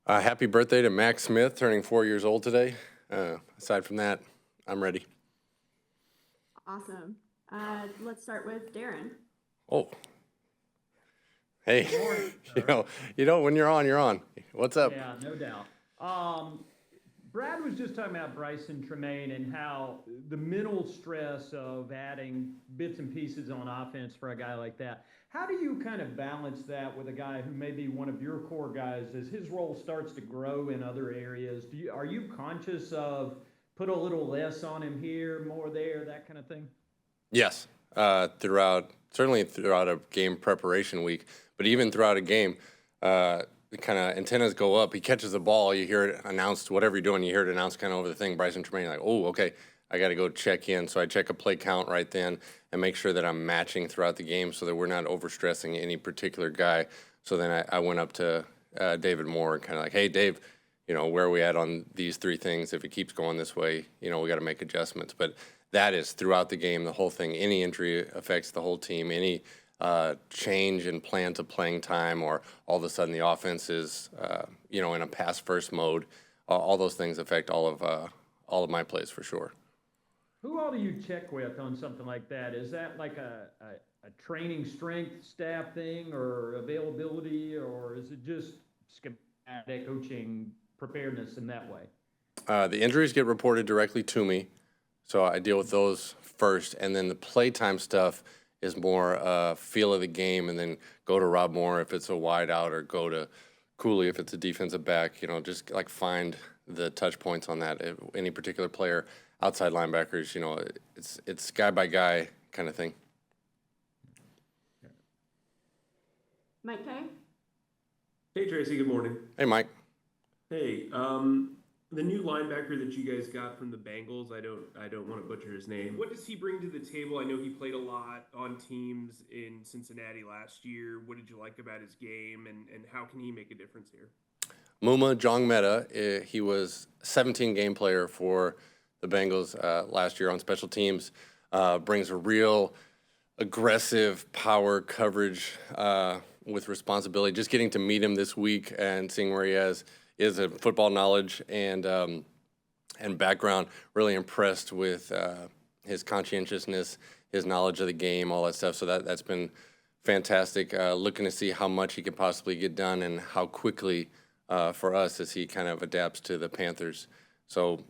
Happy birthday to Max Smith, turning 4 years old today. Aside from that, I'm ready. Awesome. Let's start with Darren. Oh, hey, Good morning, you sir. know, when you're on, you're on. What's up? Yeah, no doubt. Brad was just talking about Bryson Tremaine and how the mental stress of adding bits and pieces on offense for a guy like that. How do you kind of balance that with a guy who may be one of your core guys as his role starts to grow in other areas? Are you conscious of put a little less on him here, more there, that kind of thing? Yes, certainly throughout a game preparation week, but even throughout a game, the kind of antennas go up. He catches the ball, you hear it announced, whatever you're doing, you hear it announced kind of over the thing. Bryson Tremaine, like, oh, okay, I got to go check in. So I check a play count right then and make sure that I'm matching throughout the game so that we're not overstressing any particular guy. So then I went up to David Moore and kind of like, hey, Dave, where are we at on these three things? If it keeps going this way, we got to make adjustments. But that is throughout the game, the whole thing. Any injury affects the whole team. Any change in plan to playing time, or all of a sudden the offense is, in a pass first mode. All those things affect all of my plays for sure. Who all do you check with on something like that? Is that like a training strength staff thing or availability, or is it just schematic coaching preparedness in that way? The injuries get reported directly to me, so I deal with those first, and then the playtime stuff is more feel of the game, and then go to Rob Moore if it's a wide out, or go to Cooley if it's a defensive back. Just like find the touch points on that. If any particular player, outside linebackers, it's guy by guy kind of thing. Mike Kay? Hey Tracy, good morning. Hey Mike. Hey, the new linebacker that you guys got from the Bengals, I don't want to butcher his name. What does he bring to the table? I know he played a lot on teams in Cincinnati last year. What did you like about his game, and how can he make a difference here? Muma Jongmeta, he was 17 game player for the Bengals last year on special teams. Brings a real aggressive power coverage with responsibility. Just getting to meet him this week and seeing where he is a football knowledge and background. Really impressed with his conscientiousness, his knowledge of the game, all that stuff. So that's been fantastic. Looking to see how much he could possibly get done and how quickly for us as he kind of adapts to the Panthers. So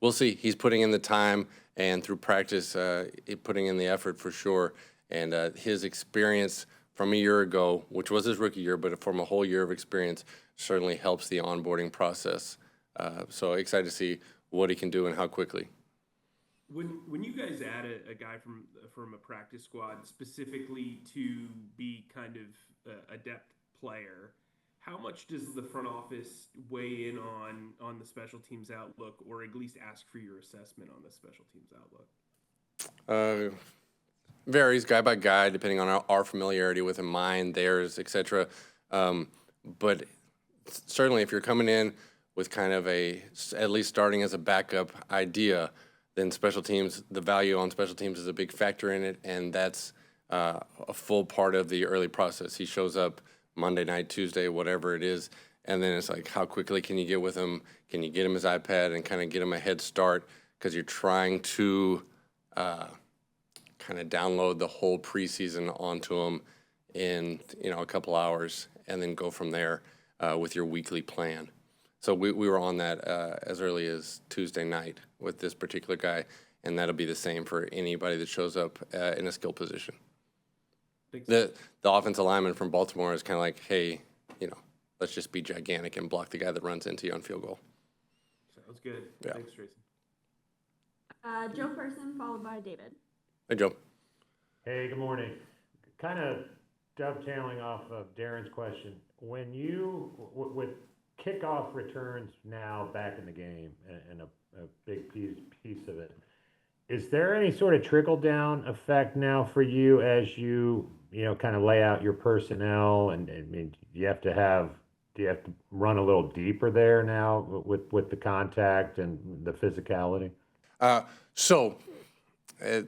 we'll see. He's putting in the time, and through practice, putting in the effort for sure. And his experience from a year ago, which was his rookie year, but from a whole year of experience, certainly helps the onboarding process. So excited to see what he can do and how quickly. When you guys add a guy from a practice squad specifically to be kind of a depth player, how much does the front office weigh in on the special teams outlook, or at least ask for your assessment on the special teams outlook? Varies guy by guy, depending on our familiarity with him, mine, theirs, etc. But certainly, if you're coming in with kind of at least starting as a backup idea, then special teams, the value on special teams is a big factor in it, and that's a full part of the early process. He shows up Monday night, Tuesday, whatever it is, and then it's like, how quickly can you get with him? Can you get him his iPad and kind of get him a head start? Because you're trying to kind of download the whole preseason onto him in a couple hours, and then go from there with your weekly plan. So we were on that as early as Tuesday night with this particular guy, and that'll be the same for anybody that shows up in a skill position. The offensive lineman from Baltimore is kind of like, hey, let's just be gigantic and block the guy that runs into you on field goal. Sounds good. Yeah. Thanks, Tracy. Joe Person, followed by David. Hey, Joe. Hey, good morning. Kind of dovetailing off of Darren's question, when you, with kickoff returns now back in the game and a big piece of it, is there any sort of trickle-down effect now for you as you kind of lay out your personnel, and I mean, do you have to run a little deeper there now with the contact and the physicality? So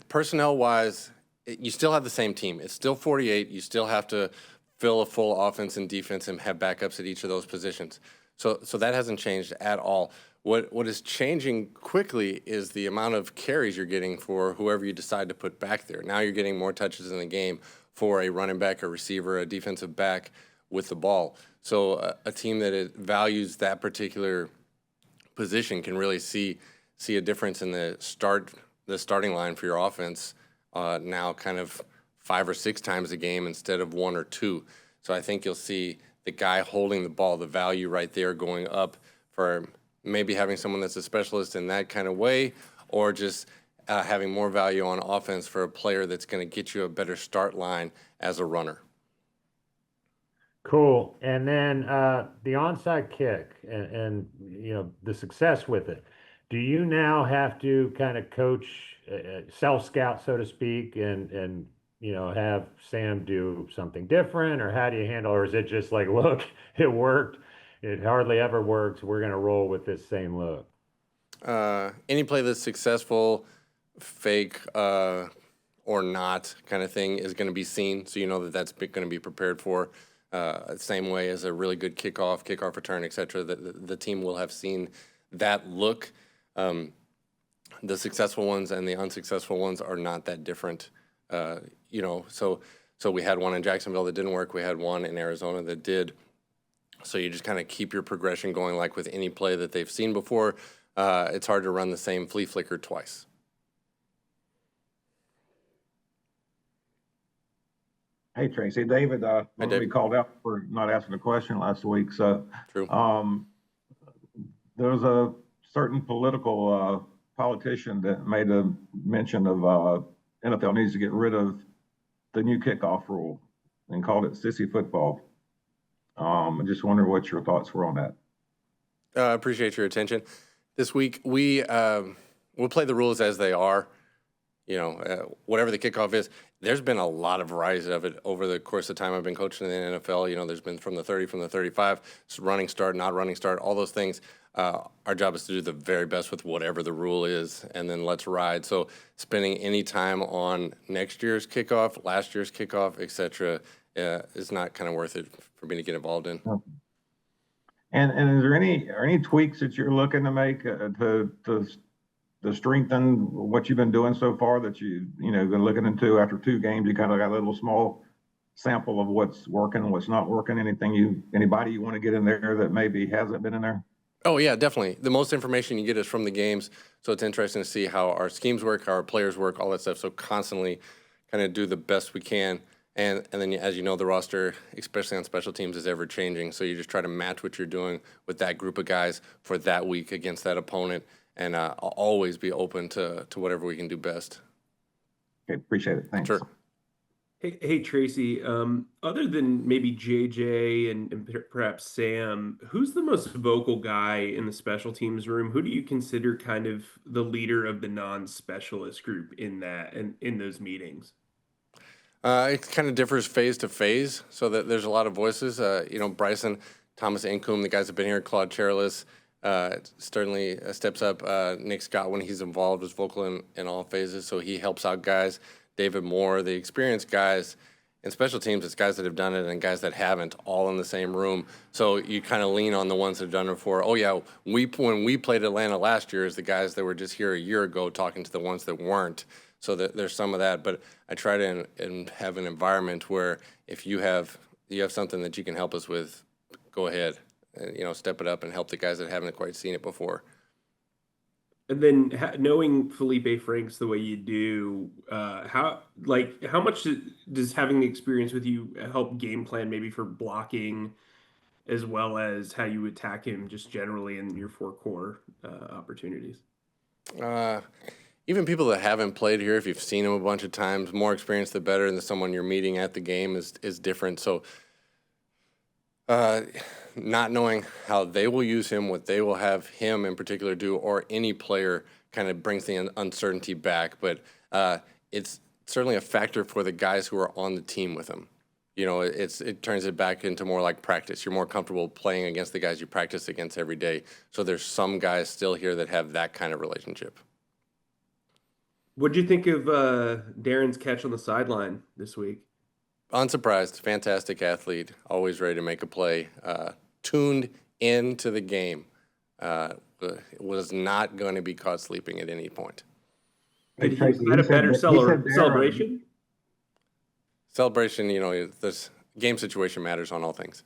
personnel-wise, you still have the same team. It's still 48. You still have to fill a full offense and defense and have backups at each of those positions. So that hasn't changed at all. What is changing quickly is the amount of carries you're getting for whoever you decide to put back there. Now you're getting more touches in the game for a running back, a receiver, a defensive back with the ball. So a team that values that particular position can really see a difference in the starting line for your offense now kind of 5 or 6 times a game instead of 1 or 2. So I think you'll see the guy holding the ball, the value right there going up for maybe having someone that's a specialist in that kind of way, or just having more value on offense for a player that's going to get you a better start line as a runner. Cool. And then the onside kick and the success with it. Do you now have to kind of coach, self-scout, so to speak, and have Sam do something different, or how do you handle, or is it just like, look, it worked, it hardly ever works, we're going to roll with this same look? Any play that's successful, fake or not kind of thing is going to be seen, so you know that's going to be prepared for. Same way as a really good kickoff return, etc. The team will have seen that look. The successful ones and the unsuccessful ones are not that different. So we had one in Jacksonville that didn't work. We had one in Arizona that did. So you just kind of keep your progression going, like with any play that they've seen before. It's hard to run the same flea flicker twice. Hey, Tracy. David, we called out for not asking a question last week. So True. There was a certain political politician that made a mention of NFL needs to get rid of the new kickoff rule and called it sissy football. I just wonder what your thoughts were on that. I appreciate your attention. This week, we'll play the rules as they are. Whatever the kickoff is, there's been a lot of variety of it over the course of time I've been coaching in the NFL. There's been from the 30, from the 35, running start, not running start, all those things. Our job is to do the very best with whatever the rule is, and then let's ride. So spending any time on next year's kickoff, last year's kickoff, et cetera, is not kind of worth it for me to get involved in. And is there any tweaks that you're looking to make to strengthen what you've been doing so far that you've been looking into after 2 games? You kind of got a little small sample of what's working, what's not working. Anybody you want to get in there that maybe hasn't been in there? Oh, yeah, definitely. The most information you get is from the games, so it's interesting to see how our schemes work, how our players work, all that stuff. So constantly kind of do the best we can. And then, as you know, the roster, especially on special teams, is ever-changing. So you just try to match what you're doing with that group of guys for that week against that opponent, and I'll always be open to whatever we can do best. Okay, appreciate it. Thanks. Sure. Hey Tracy, other than maybe JJ and perhaps Sam, who's the most vocal guy in the special teams room? Who do you consider kind of the leader of the non-specialist group in those meetings? It kind of differs phase to phase, so that there's a lot of voices. Bryson, Thomas Incoom, the guys that have been here, Claude Charles, certainly steps up. Nick Scott, when he's involved, is vocal in all phases, so he helps out guys. David Moore, the experienced guys. In special teams, it's guys that have done it and guys that haven't, all in the same room. So you kind of lean on the ones that have done it before. Oh, yeah, when we played Atlanta last year, is the guys that were just here a year ago talking to the ones that weren't. So there's some of that. But I try to have an environment where if you have something that you can help us with, go ahead. Step it up and help the guys that haven't quite seen it before. And then knowing Felipe Franks the way you do, how much does having the experience with you help game plan maybe for blocking, as well as how you attack him just generally in your 4 core opportunities? Even people that haven't played here, if you've seen him a bunch of times, more experience the better, and someone you're meeting at the game is different. So not knowing how they will use him, what they will have him in particular do, or any player kind of brings the uncertainty back. But it's certainly a factor for the guys who are on the team with him. It turns it back into more like practice. You're more comfortable playing against the guys you practice against every day. So there's some guys still here that have that kind of relationship. What did you think of Darren's catch on the sideline this week? Unsurprised, fantastic athlete, always ready to make a play. Tuned into the game. Was not going to be caught sleeping at any point. Hey, Did Tracy, he had a said better that- he said Darren- celebration? Celebration, this game situation matters on all things.